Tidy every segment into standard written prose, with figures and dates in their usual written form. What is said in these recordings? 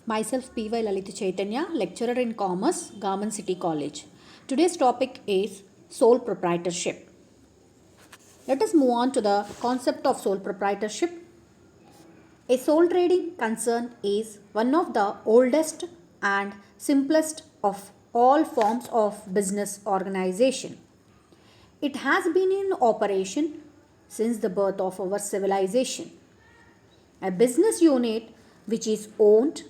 Myself P.Y. Lalita Chaitanya, lecturer in Commerce, Garment City College. Today's topic is sole proprietorship. Let us move on to the concept of sole proprietorship. A sole trading concern is one of the oldest and simplest of all forms of business organization. It has been in operation since the birth of our civilization. A business unit which is owned,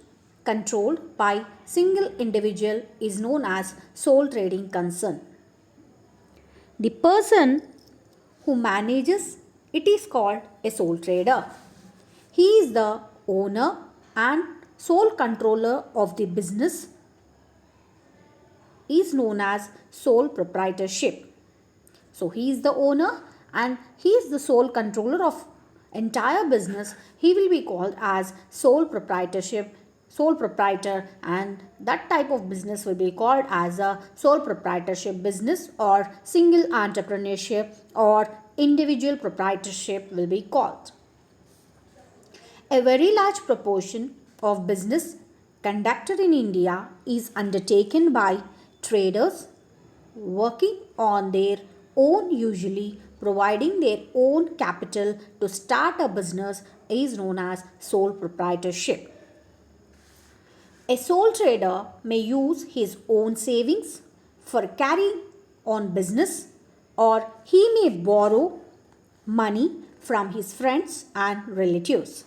controlled by single individual is known as sole trading concern. The person who manages it is called a sole trader. He is the owner and sole controller of the business is known as sole proprietorship. So he is the owner and he is the sole controller of entire business. He will be called as sole proprietorship, sole proprietor, and that type of business will be called as a sole proprietorship business or single entrepreneurship or individual proprietorship will be called. A very large proportion of business conducted in India is undertaken by traders working on their own, usually providing their own capital to start a business is known as sole proprietorship. A sole trader may use his own savings for carrying on business, or he may borrow money from his friends and relatives.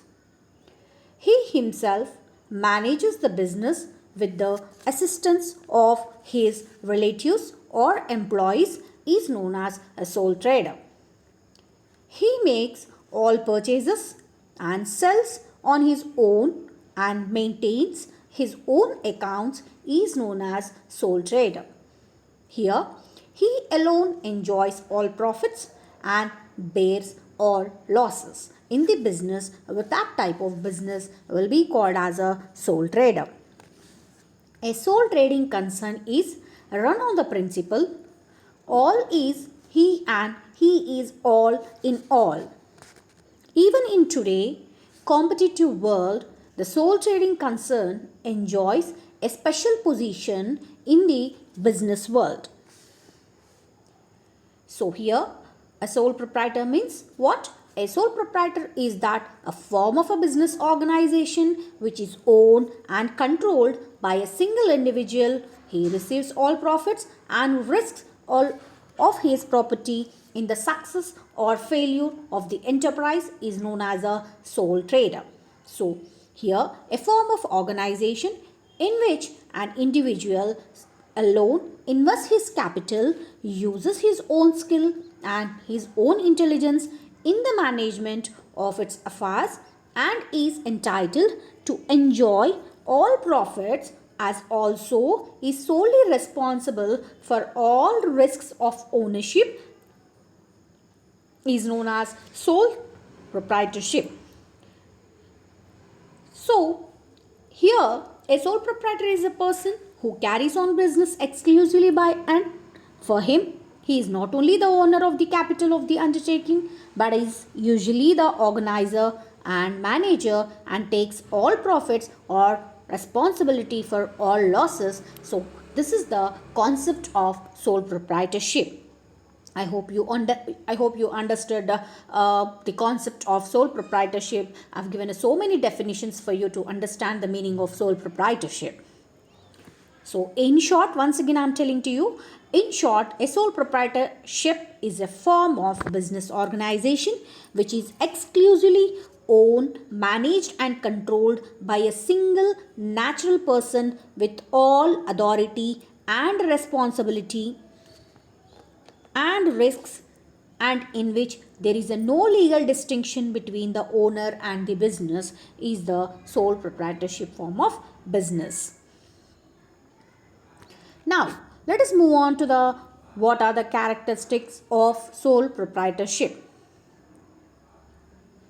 He himself manages the business with the assistance of his relatives or employees is known as a sole trader. He makes all purchases and sells on his own and maintains his own accounts is known as sole trader. Here, he alone enjoys all profits and bears all losses in the business. With that type of business will be called as a sole trader. A sole trading concern is run on the principle all is he and he is all in all. Even in today competitive world, the sole trading concern enjoys a special position in the business world. So here a sole proprietor means what? A sole proprietor is that a form of a business organization which is owned and controlled by a single individual. He receives all profits and risks all of his property in the success or failure of the enterprise is known as a sole trader. So here a form of organization in which an individual alone invests his capital, uses his own skill and his own intelligence in the management of its affairs and is entitled to enjoy all profits as also is solely responsible for all risks of ownership is known as sole proprietorship. So, here a sole proprietor is a person who carries on business exclusively by and for him. He is not only the owner of the capital of the undertaking but is usually the organizer and manager and takes all profits or responsibility for all losses. So this is the concept of sole proprietorship. I hope you understood the concept of sole proprietorship. I've given so many definitions for you to understand the meaning of sole proprietorship. So in short, once again I'm telling to you, in short, a sole proprietorship is a form of business organization which is exclusively owned, managed and controlled by a single natural person with all authority and responsibility and risks and in which there is no legal distinction between the owner and the business is the sole proprietorship form of business. Now, let us move on to the what are the characteristics of sole proprietorship.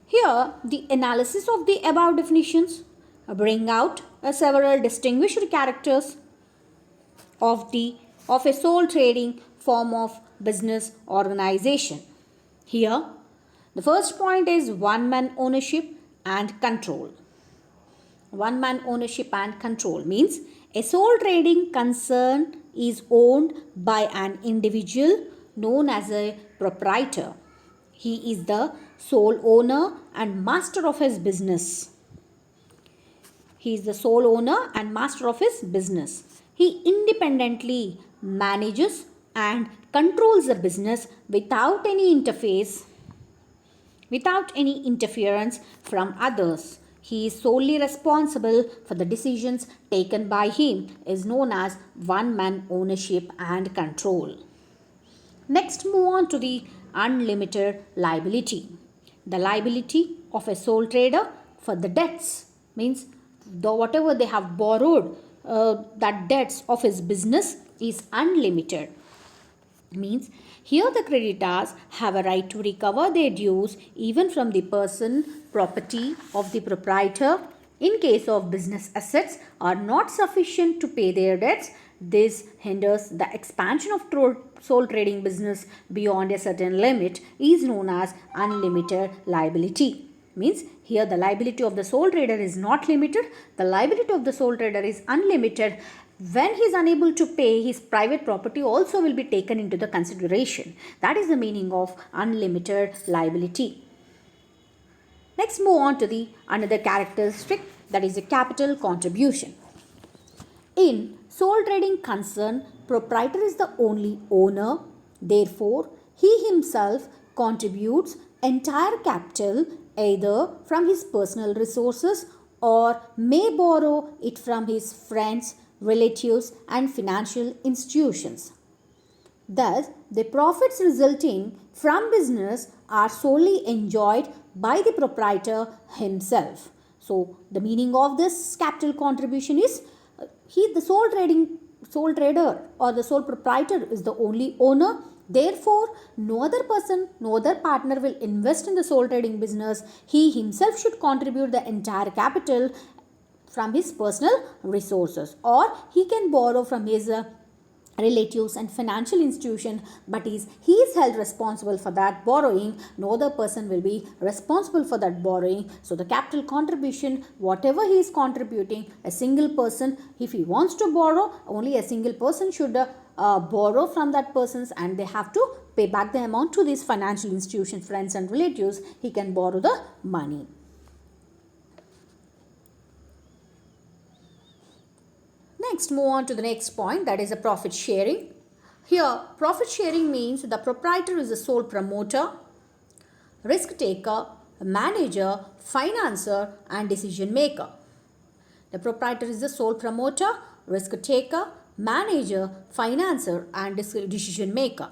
Here, the analysis of the above definitions bring out several distinguished characters of a sole trading form of business organization. Here, the first point is one-man ownership and control. One man ownership and control means a sole trading concern is owned by an individual known as a proprietor. He is the sole owner and master of his business. He is the sole owner and master of his business. He independently manages and controls the business without any interference from others. He is solely responsible for the decisions taken by him, is known as one man ownership and control. Next, move on to the unlimited liability. The liability of a sole trader for the debts means whatever they have borrowed, that debts of his business is unlimited. Means here the creditors have a right to recover their dues even from the person, property of the proprietor. In case of business assets are not sufficient to pay their debts, this hinders the expansion of sole trading business beyond a certain limit is known as unlimited liability. Means here the liability of the sole trader is not limited, the liability of the sole trader is unlimited. When he is unable to pay, his private property also will be taken into the consideration. That is the meaning of unlimited liability. Next, move on to the another characteristic, that is a capital contribution. In sole trading concern, proprietor is the only owner. Therefore, he himself contributes entire capital either from his personal resources or may borrow it from his friends, relatives and financial institutions. Thus, the profits resulting from business are solely enjoyed by the proprietor himself. So, the meaning of this capital contribution is the sole trader or the sole proprietor is the only owner. Therefore, no other person, no other partner will invest in the sole trading business. He himself should contribute the entire capital from his personal resources, or he can borrow from his relatives and financial institution, but he is held responsible for that borrowing. No other person will be responsible for that borrowing. So the capital contribution, whatever he is contributing, a single person, if he wants to borrow, only a single person should borrow from that persons, and they have to pay back the amount to these financial institution, friends and relatives. He can borrow the money. Next, move on to the next point, that is a profit sharing. Here, profit sharing means the proprietor is the sole promoter, risk taker, manager, financer and decision maker. The proprietor is the sole promoter, risk taker, manager, financer and decision maker.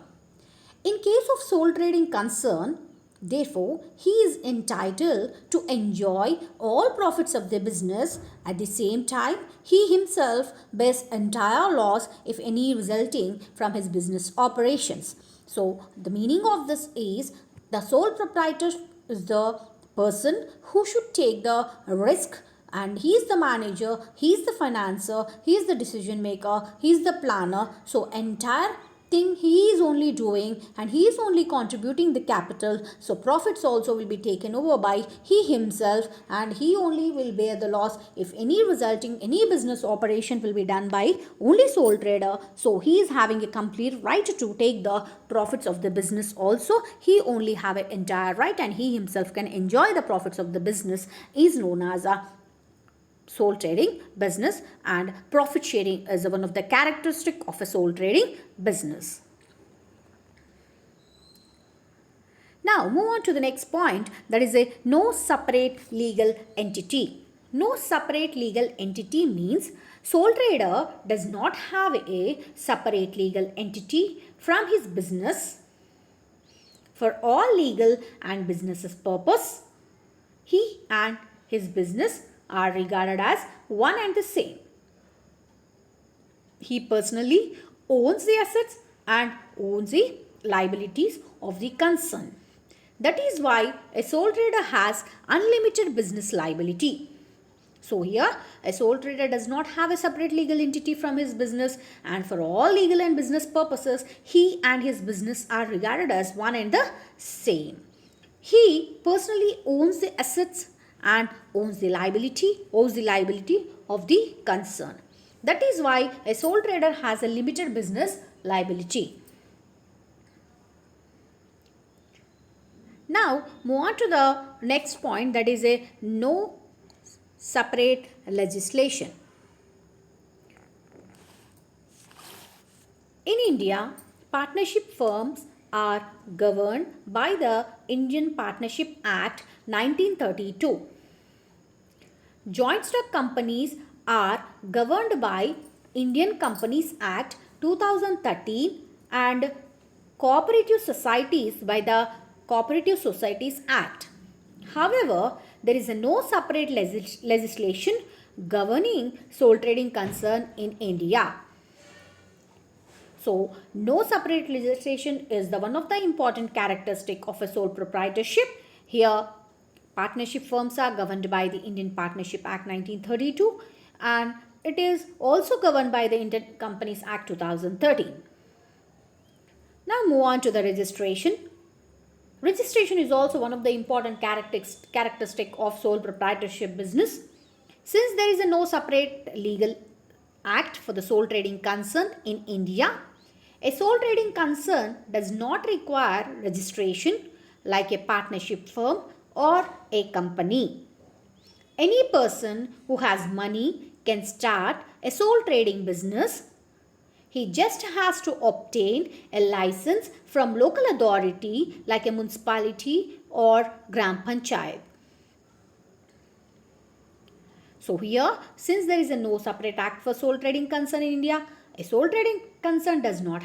In case of sole trading concern, therefore, he is entitled to enjoy all profits of the business. At the same time, he himself bears entire loss, if any, resulting from his business operations. So, the meaning of this is the sole proprietor is the person who should take the risk, and he is the manager, he is the financer, he is the decision maker, he is the planner. So, entire thing he is only doing, and he is only contributing the capital. So profits also will be taken over by he himself, and he only will bear the loss if any business operation will be done by only sole trader. So he is having a complete right to take the profits of the business also. He only have an entire right, and he himself can enjoy the profits of the business, is known as a sole trading business, and profit sharing is one of the characteristic of a sole trading business. Now move on to the next point, that is a no separate legal entity. No separate legal entity means sole trader does not have a separate legal entity from his business. For all legal and business purpose, he and his business are regarded as one and the same. He personally owns the assets and owns the liabilities of the concern. That is why a sole trader has unlimited business liability. So here, a sole trader does not have a separate legal entity from his business, and for all legal and business purposes, he and his business are regarded as one and the same. He personally owns the assets and owes the liability of the concern. That is why a sole trader has a limited business liability. Now move on to the next point, that is a no separate legislation. In India, partnership firms are governed by the Indian Partnership Act 1932. Joint stock companies are governed by Indian Companies Act 2013 and cooperative societies by the Cooperative Societies Act. However, there is no separate legislation governing sole trading concern in India. So, no separate legislation is the one of the important characteristic of a sole proprietorship. Here, partnership firms are governed by the Indian Partnership Act 1932 and it is also governed by the Indian Companies Act 2013. Now move on to the registration. Registration is also one of the important characteristic of sole proprietorship business. Since there is no separate legal act for the sole trading concern in India, a sole trading concern does not require registration like a partnership firm or a company. Any person who has money can start a sole trading business. He just has to obtain a license from local authority like a municipality or Gram Panchayat. So here, since there is no separate act for sole trading concern in India, a sole trading concern does not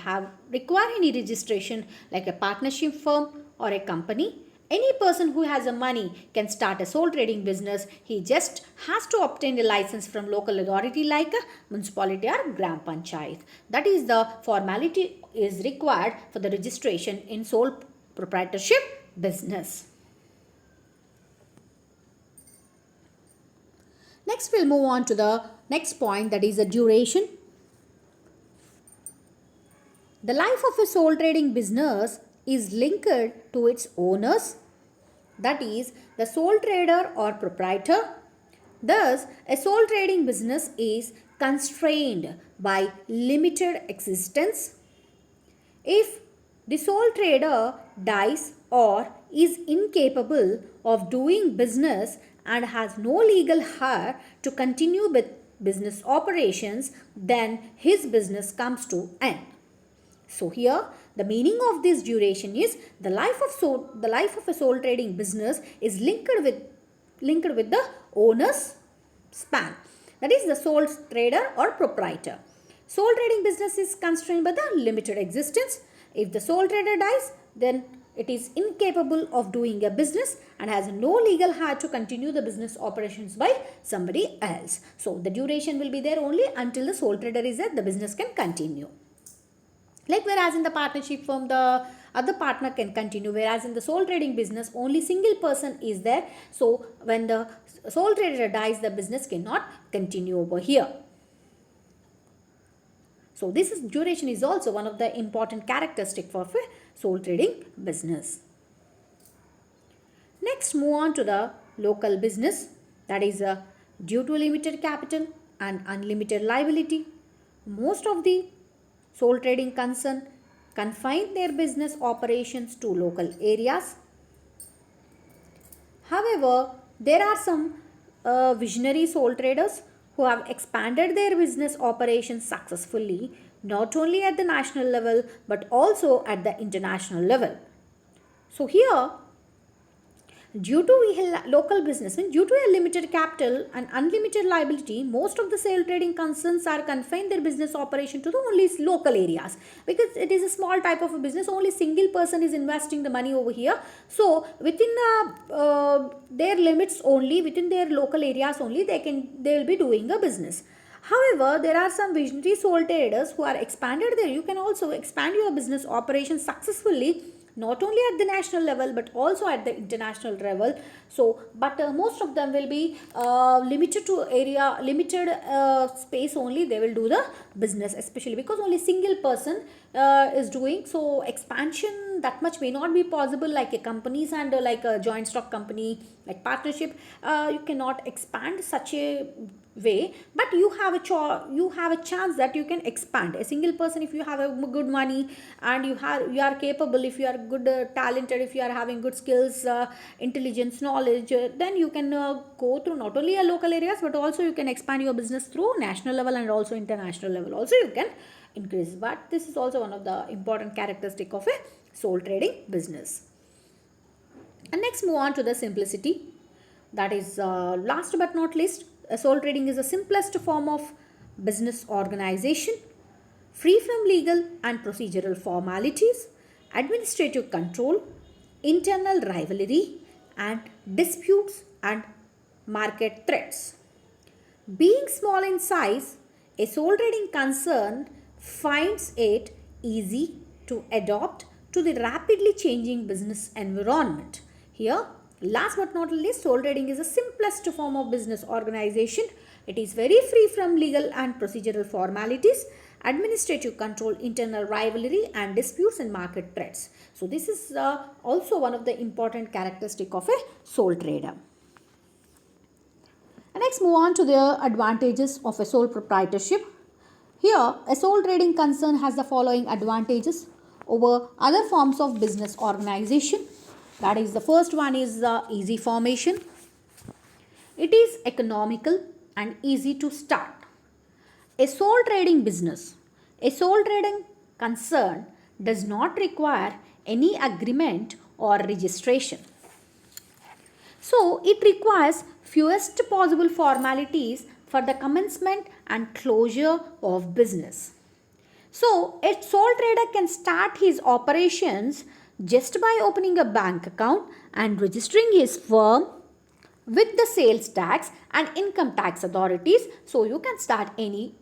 require any registration like a partnership firm or a company. Any person who has a money can start a sole trading business. He just has to obtain a license from local authority like a municipality or Gram Panchayat. That is the formality is required for the registration in sole proprietorship business. Next we'll move on to the next point, that is the duration. The life of a sole trading business is linked to its owners, that is the sole trader or proprietor. Thus, a sole trading business is constrained by limited existence. If the sole trader dies or is incapable of doing business and has no legal heir to continue with business operations, then his business comes to end. So here the meaning of this duration is the life of a sole trading business is linked with the owner's span, that is the sole trader or proprietor. Sole trading business is constrained by the limited existence. If the sole trader dies, then it is incapable of doing a business and has no legal heir to continue the business operations by somebody else. So the duration will be there only until the sole trader is there, the business can continue. Like whereas in the partnership firm, the other partner can continue, whereas in the sole trading business, only single person is there. So when the sole trader dies, the business cannot continue over here. So this duration is also one of the important characteristic for a sole trading business. Next, move on to the local business, that is due to limited capital and unlimited liability. Most of the sole trading concern confine their business operations to local areas. However, there are some visionary sole traders who have expanded their business operations successfully, not only at the national level but also at the international level. So here, due to local business, due to a limited capital and unlimited liability, most of the sole trading concerns are confined their business operation to the only local areas, because it is a small type of a business, only single person is investing the money over here. So within their limits only, within their local areas only, they will be doing a business. However, there are some visionary sole traders who are expanded there. You can also expand your business operations successfully, not only at the national level but also at the international level. So, but most of them will be limited to area, limited space only. They will do the business, especially because only single person is doing. So, expansion that much may not be possible like a companies and like a joint stock company, like partnership. You cannot expand such a way, but you have you have a chance that you can expand. A single person, if you have a good money and you are capable, if you are good talented, if you are having good skills, intelligence, knowledge, then you can go through not only a local areas, but also you can expand your business through national level and also international level also you can increase. But this is also one of the important characteristic of a sole trading business. And next, move on to the simplicity. That is last but not least, sole trading is the simplest form of business organization, free from legal and procedural formalities, administrative control, internal rivalry, and disputes and market threats. Being small in size, a sole trading concern finds it easy to adopt to the rapidly changing business environment. Here, last but not least, sole trading is the simplest form of business organization. It is very free from legal and procedural formalities, administrative control, internal rivalry, and disputes and market threats. So, this is also one of the important characteristic of a sole trader. And next, move on to the advantages of a sole proprietorship. Here, a sole trading concern has the following advantages over other forms of business organization. That is, the first one is easy formation. It is economical and easy to start. A sole trading business, a sole trading concern does not require any agreement or registration. So, it requires fewest possible formalities for the commencement and closure of business. So, a sole trader can start his operations just by opening a bank account and registering his firm with the sales tax and income tax authorities. So, you can start any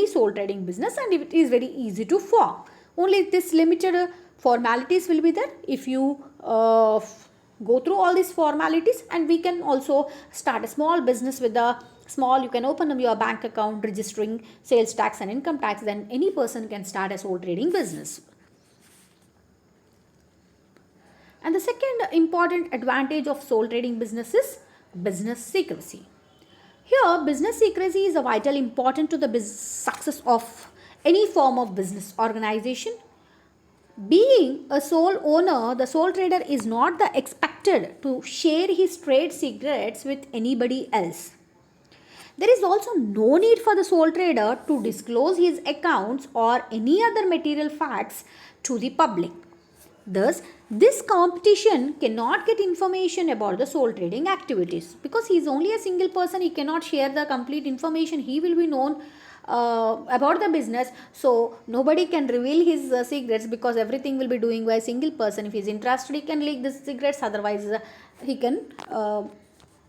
sole trading business and it is very easy to form. Only this limited formalities will be there. If you go through all these formalities, and we can also start a small business with a small, you can open up your bank account registering sales tax and income tax, then any person can start a sole trading business. And the second important advantage of sole trading business is business secrecy. Here, business secrecy is a vital important to the success of any form of business organization. Being a sole owner, the sole trader is not expected to share his trade secrets with anybody else. There is also no need for the sole trader to disclose his accounts or any other material facts to the public. Thus, this competition cannot get information about the sole trading activities because he is only a single person. He cannot share the complete information. He will be known about the business, so nobody can reveal his secrets because everything will be doing by a single person. If he is interested, he can leak the secrets. Otherwise, he can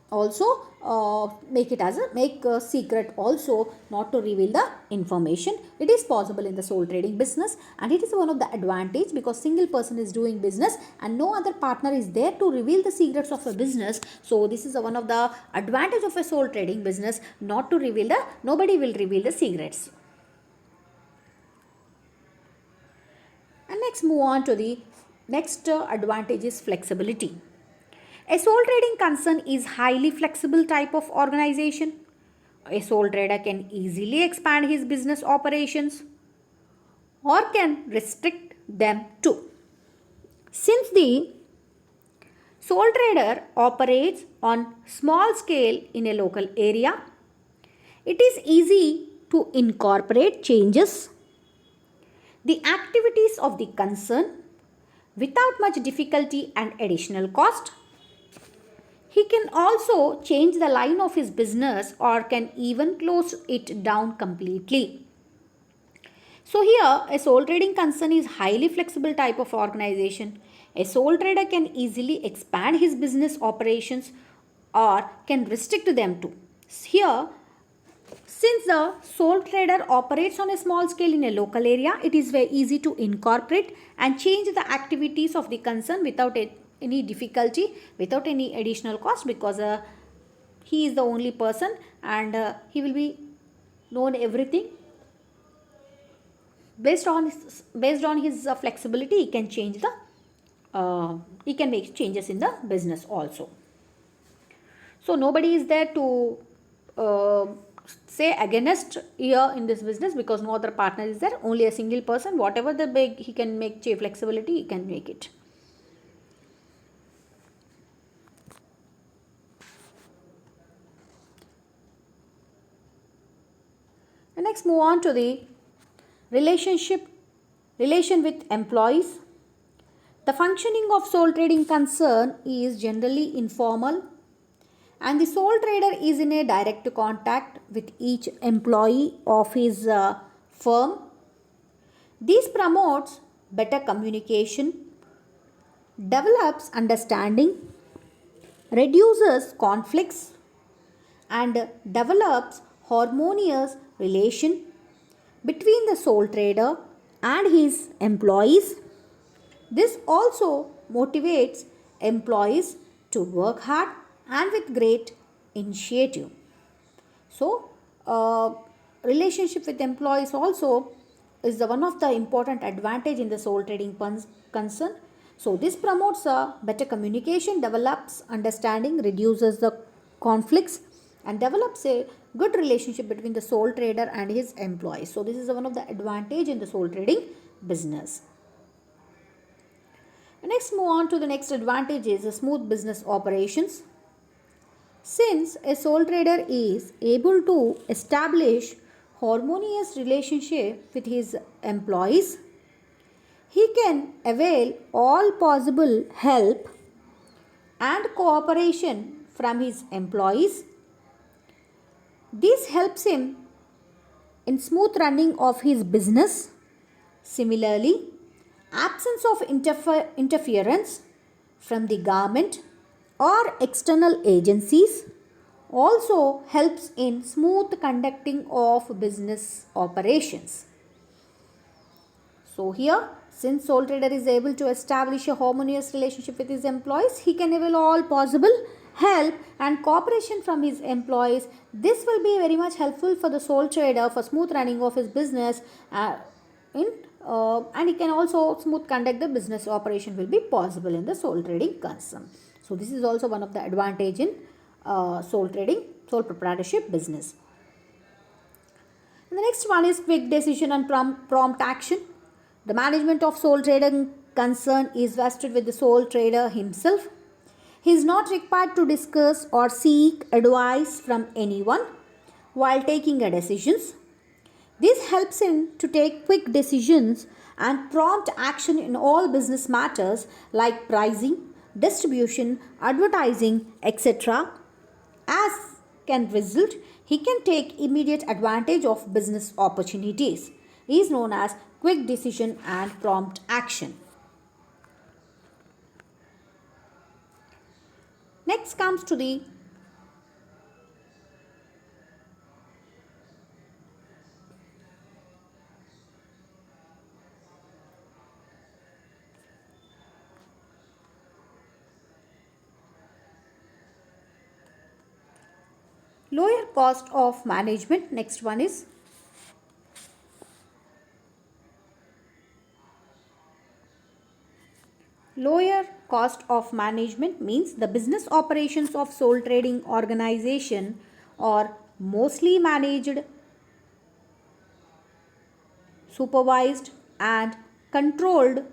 also make it as a secret also, not to reveal the information. It is possible in the sole trading business, and it is one of the advantage because single person is doing business and no other partner is there to reveal the secrets of a business. So this is one of the advantage of a sole trading business, not to reveal nobody will reveal the secrets. And next, move on to the next advantage is flexibility. A sole trading concern is highly flexible type of organization. A sole trader can easily expand his business operations or can restrict them too. Since the sole trader operates on small scale in a local area, it is easy to incorporate changes the activities of the concern without much difficulty and additional cost. He can also change the line of his business or can even close it down completely. So here, a sole trading concern is highly flexible type of organization. A sole trader can easily expand his business operations or can restrict them too. Here, since the sole trader operates on a small scale in a local area, it is very easy to incorporate and change the activities of the concern without any difficulty without any additional cost, because he is the only person, and he will be known everything. Based on his flexibility, he can change the he can make changes in the business also. So nobody is there to uh, say against here in this business, because no other partner is there, only a single person. Whatever the big he can make flexibility, he can make it. And next, move on to the relation with employees. The functioning of sole trading concern is generally informal, and the sole trader is in a direct contact with each employee of his firm. This promotes better communication, develops understanding, reduces conflicts, and develops harmonious relation between the sole trader and his employees. This also motivates employees to work hard and with great initiative. So, relationship with employees also is the one of the important advantage in the sole trading concern. So, this promotes a better communication, develops understanding, reduces the conflicts, and develops a good relationship between the sole trader and his employees. So, this is one of the advantage in the sole trading business. Next, move on to the next advantage is smooth business operations. Since a sole trader is able to establish harmonious relationship with his employees, he can avail all possible help and cooperation from his employees. This helps him in smooth running of his business. Similarly, absence of interference from the government or external agencies also helps in smooth conducting of business operations. So here, since sole trader is able to establish a harmonious relationship with his employees, he can avail all possible help and cooperation from his employees. This will be very much helpful for the sole trader for smooth running of his business, and he can also smooth conduct the business operation will be possible in the sole trading concern. So this is also one of the advantage in sole sole proprietorship business. And the next one is quick decision and prompt action. The management of sole trading concern is vested with the sole trader himself. He is not required to discuss or seek advice from anyone while taking a decisions. This helps him to take quick decisions and prompt action in all business matters like pricing, distribution, advertising, etc. As can result, he can take immediate advantage of business opportunities. He is known as quick decision and prompt action. Next comes to the lower cost of management. Next one is lower cost of management means the business operations of sole trading organization are mostly managed, supervised and controlled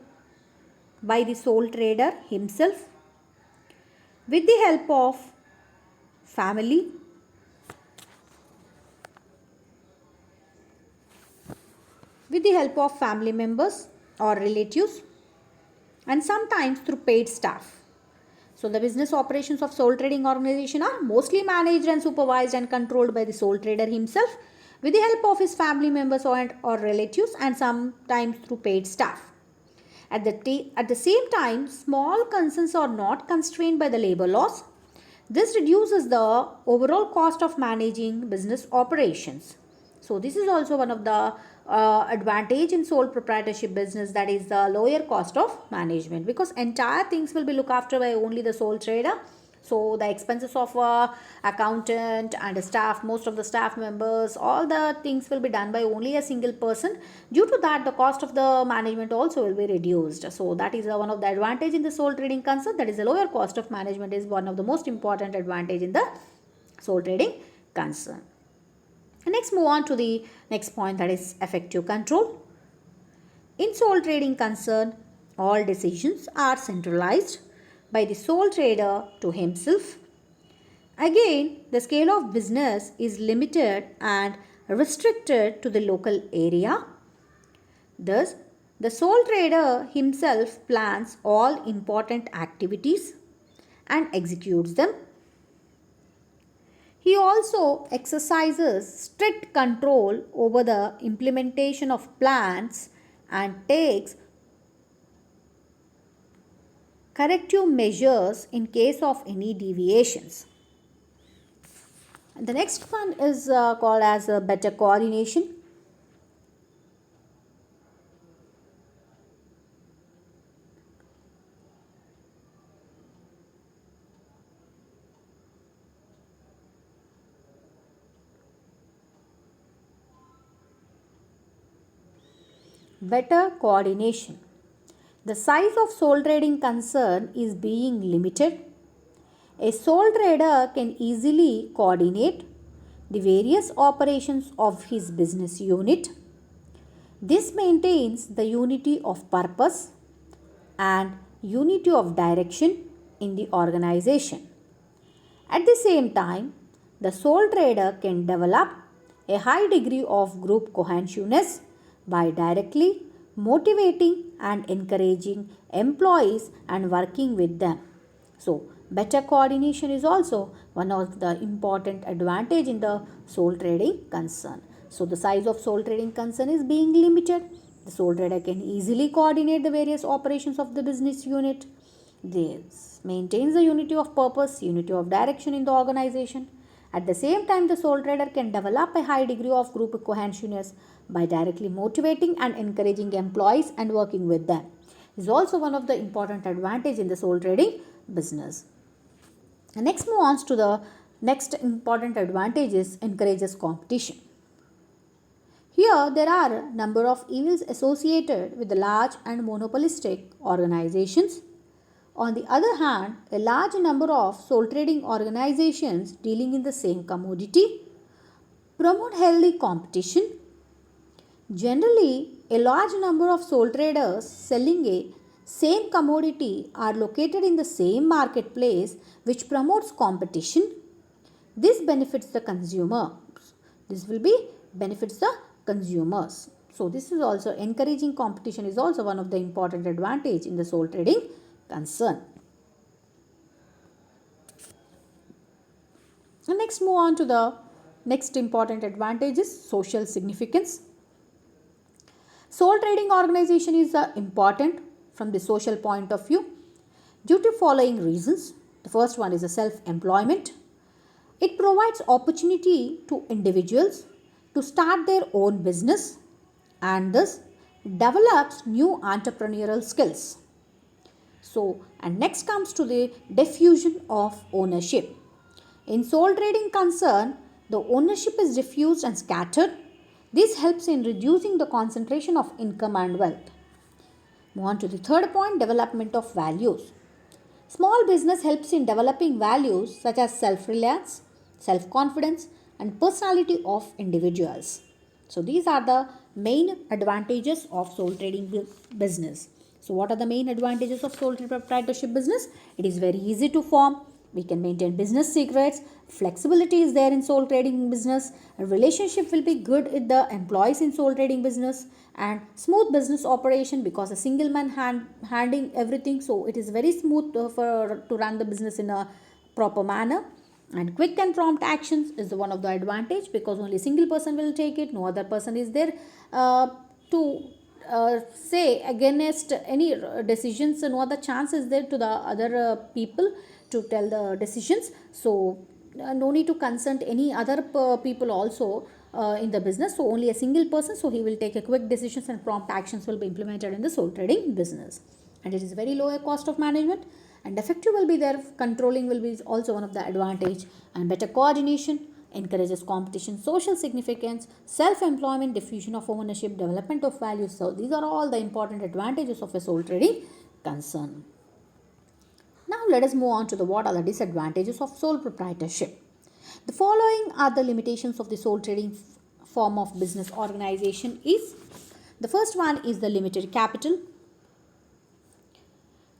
by the sole trader himself with the help of family, members or relatives, and sometimes through paid staff. So the business operations of sole trading organization are mostly managed and supervised and controlled by the sole trader himself with the help of his family members or relatives, and sometimes through paid staff. At the same time, small concerns are not constrained by the labor laws. This reduces the overall cost of managing business operations. So this is also one of the advantage in sole proprietorship business, that is the lower cost of management, because entire things will be looked after by only the sole trader. So the expenses of accountant and staff, most of the staff members, all the things will be done by only a single person. Due to that, the cost of the management also will be reduced. So that is one of the advantage in the sole trading concern, that is the lower cost of management is one of the most important advantage in the sole trading concern. And next, move on to the next point, that is effective control. In sole trading concern, all decisions are centralized by the sole trader to himself. Again, the scale of business is limited and restricted to the local area. Thus, the sole trader himself plans all important activities and executes them. He also exercises strict control over the implementation of plans and takes corrective measures in case of any deviations. The next one is called as better coordination. Better coordination. The size of sole trading concern is being limited. A sole trader can easily coordinate the various operations of his business unit. This maintains the unity of purpose and unity of direction in the organization. At the same time, the sole trader can develop a high degree of group cohesiveness by directly motivating and encouraging employees and working with them. So, better coordination is also one of the important advantage in the sole trading concern. So, the size of sole trading concern is being limited. The sole trader can easily coordinate the various operations of the business unit. This maintains the unity of purpose, unity of direction in the organization. At the same time, the sole trader can develop a high degree of group cohesiveness by directly motivating and encouraging employees and working with them. This is also one of the important advantage in the sole trading business. And next, move on to the next important advantage is encourages competition. Here, there are a number of evils associated with the large and monopolistic organizations. On the other hand, a large number of sole trading organizations dealing in the same commodity promote healthy competition. Generally, a large number of sole traders selling a same commodity are located in the same marketplace, which promotes competition. This benefits the consumer. This will be benefits the consumers. So this is also encouraging competition is also one of the important advantage in the sole trading concern. And next, move on to the next important advantage is social significance. Sole trading organization is important from the social point of view due to following reasons. The first one is a self-employment. It provides opportunity to individuals to start their own business and thus develops new entrepreneurial skills. So, and next comes to the diffusion of ownership. In sole trading concern, the ownership is diffused and scattered. This helps in reducing the concentration of income and wealth. Move on to the third point, development of values. Small business helps in developing values such as self-reliance, self-confidence, and personality of individuals. So these are the main advantages of sole trading business. So what are the main advantages of sole proprietorship business? It is very easy to form. We can maintain business secrets. Flexibility is there in sole trading business. A relationship will be good with the employees in sole trading business, and smooth business operation because a single man handling everything. So it is very smooth to run the business in a proper manner. And quick and prompt actions is the one of the advantage because only single person will take it. No other person is there to say against any decisions. No other chance is there to the other people to tell the decisions. So no need to consult any other people also in the business. So only a single person, so he will take a quick decisions and prompt actions will be implemented in the sole trading business. And it is very lower cost of management and effective will be there. Controlling will be also one of the advantage, and better coordination, encourages competition, social significance, self-employment, diffusion of ownership, development of values. So these are all the important advantages of a sole trading concern. Now let us move on to the what are the disadvantages of sole proprietorship. The following are the limitations of the sole trading form of business organization is: the first one is the limited capital.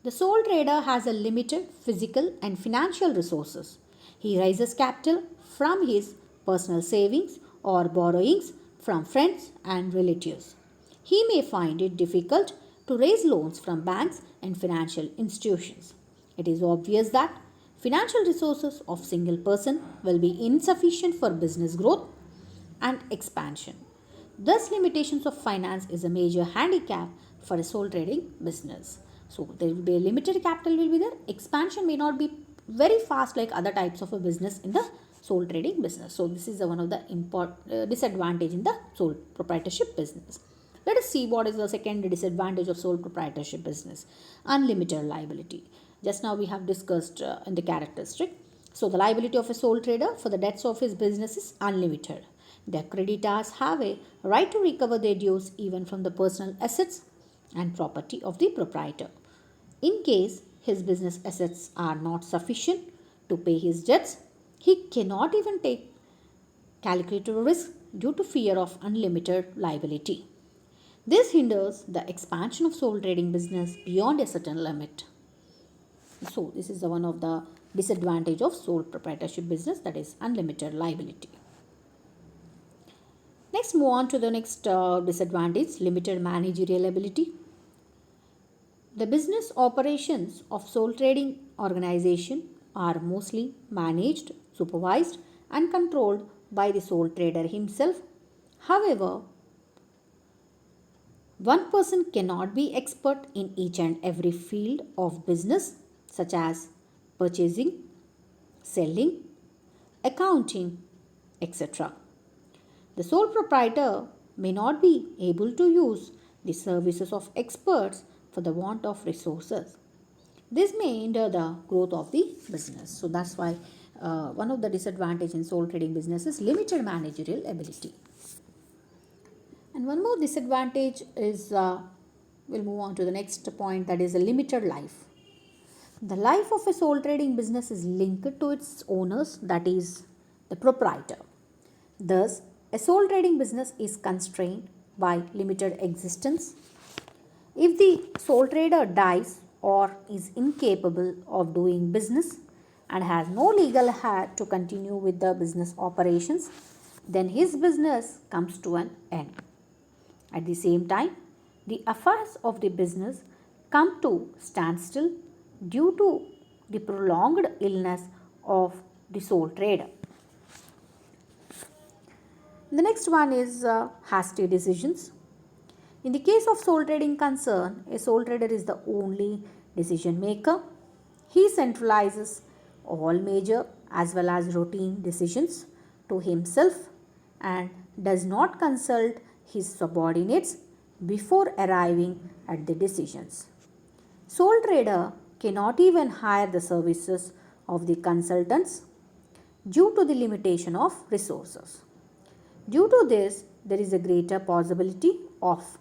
The sole trader has a limited physical and financial resources. He raises capital from his personal savings or borrowings from friends and relatives. He may find it difficult to raise loans from banks and financial institutions. It is obvious that financial resources of single person will be insufficient for business growth and expansion. Thus, limitations of finance is a major handicap for a sole trading business. So, there will be a limited capital will be there. Expansion may not be very fast like other types of a business in the sole trading business. So, this is one of the disadvantage in the sole proprietorship business. Let us see what is the second disadvantage of sole proprietorship business: unlimited liability. Just now we have discussed in the characteristic. So, the liability of a sole trader for the debts of his business is unlimited. The creditors have a right to recover their dues even from the personal assets and property of the proprietor. In case his business assets are not sufficient to pay his debts, he cannot even take calculated risk due to fear of unlimited liability. This hinders the expansion of sole trading business beyond a certain limit. So, this is one of the disadvantage of sole proprietorship business, that is unlimited liability. Next, move on to the next disadvantage: limited managerial ability. The business operations of sole trading organization are mostly managed, supervised, and controlled by the sole trader himself. However, one person cannot be expert in each and every field of business, such as purchasing, selling, accounting, etc. The sole proprietor may not be able to use the services of experts for the want of resources. This may hinder the growth of the business. So that's why one of the disadvantages in sole trading business is limited managerial ability. And one more disadvantage is, we'll move on to the next point, that is a limited life. The life of a sole trading business is linked to its owners, that is the proprietor. Thus, a sole trading business is constrained by limited existence. If the sole trader dies or is incapable of doing business and has no legal heir to continue with the business operations, then his business comes to an end. At the same time, the affairs of the business come to standstill due to the prolonged illness of the sole trader. The next one is hasty decisions. In the case of sole trading concern, a sole trader is the only decision maker. He centralizes all major as well as routine decisions to himself and does not consult his subordinates before arriving at the decisions. Sole trader cannot even hire the services of the consultants due to the limitation of resources. Due to this, there is a greater possibility of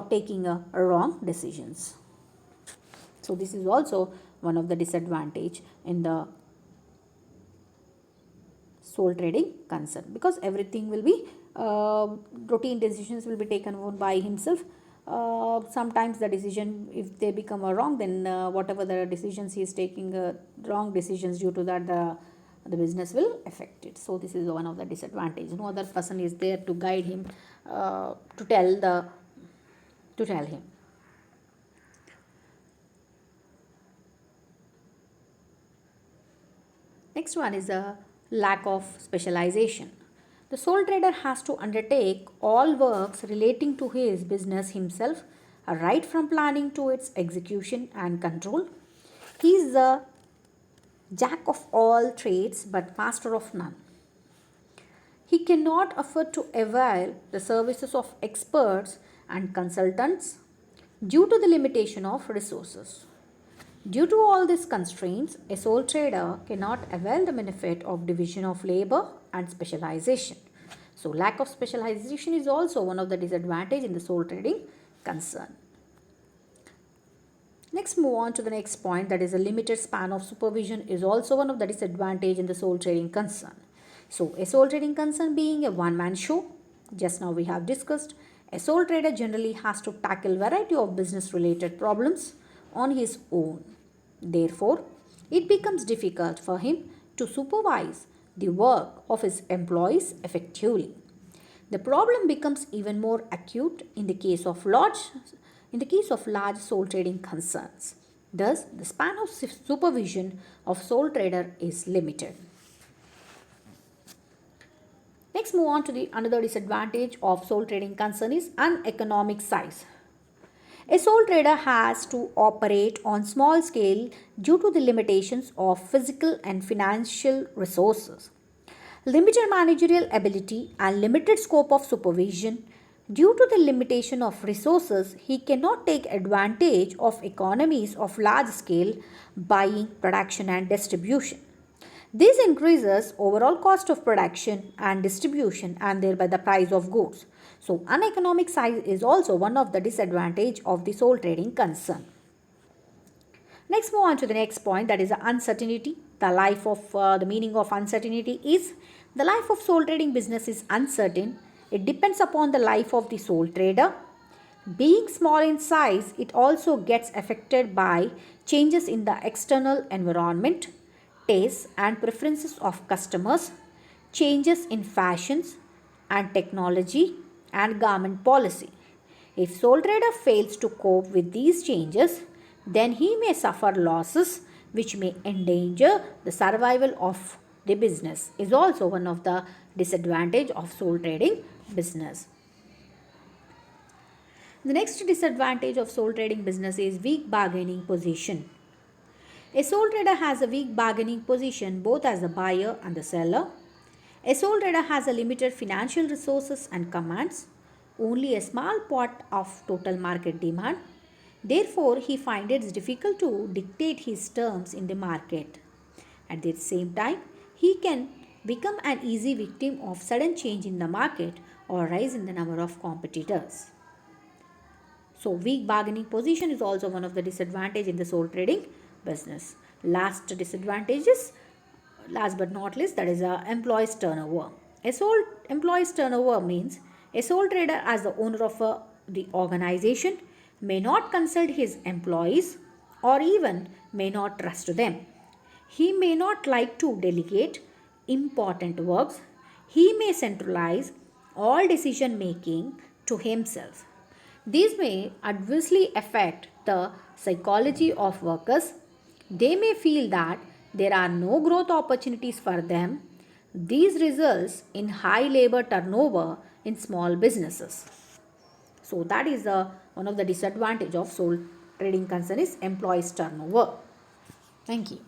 taking a wrong decisions. So this is also one of the disadvantage in the sole trading concern, because everything will be routine decisions will be taken on by himself. Sometimes the decision, if they become a wrong, then whatever the decisions he is taking, wrong decisions, due to that the business will affect it. So this is one of the disadvantage. No other person is there to guide him, to tell him. Next one is a lack of specialization. The sole trader has to undertake all works relating to his business himself, right from planning to its execution and control. He is the jack of all trades but master of none. he cannot afford to avail the services of experts and consultants due to the limitation of resources. Due to all these constraints, a sole trader cannot avail the benefit of division of labor and specialization. So, lack of specialization is also one of the disadvantages in the sole trading concern. Next, move on to the next point, that is a limited span of supervision is also one of the disadvantages in the sole trading concern. So, a sole trading concern being a one-man show, just now we have discussed, a sole trader generally has to tackle variety of business related problems on his own. Therefore, it becomes difficult for him to supervise the work of his employees effectively. The problem becomes even more acute in the case of large sole trading concerns. Thus, the span of supervision of sole trader is limited. Next, move on to the another disadvantage of sole trading concern is uneconomic size. A sole trader has to operate on small scale due to the limitations of physical and financial resources, limited managerial ability and limited scope of supervision. Due to the limitation of resources, he cannot take advantage of economies of large scale buying, production and distribution. This increases overall cost of production and distribution and thereby the price of goods. So, uneconomic size is also one of the disadvantage of the sole trading concern. Next, move on to the next point, that is the uncertainty. The meaning of uncertainty is the life of sole trading business is uncertain. It depends upon the life of the sole trader. Being small in size, it also gets affected by changes in the external environment, tastes and preferences of customers, changes in fashions and technology and garment policy. If sole trader fails to cope with these changes, then he may suffer losses which may endanger the survival of the business. Is also one of the disadvantage of sole trading business. The next disadvantage of sole trading business is weak bargaining position. A sole trader has a weak bargaining position both as a buyer and the seller. A sole trader has a limited financial resources and commands only a small part of total market demand. Therefore, he finds it difficult to dictate his terms in the market. At the same time, he can become an easy victim of sudden change in the market or rise in the number of competitors. So, weak bargaining position is also one of the disadvantages in the sole trading business. Last disadvantage is, last but not least, that is employees turnover. A sole employees turnover means a sole trader as the owner of the organization may not consult his employees or even may not trust them. He may not like to delegate important works. He may centralize all decision making to himself. These may adversely affect the psychology of workers. They may feel that there are no growth opportunities for them. These results in high labor turnover in small businesses. So that is one of the disadvantage of sole trading concern is employees turnover. Thank you.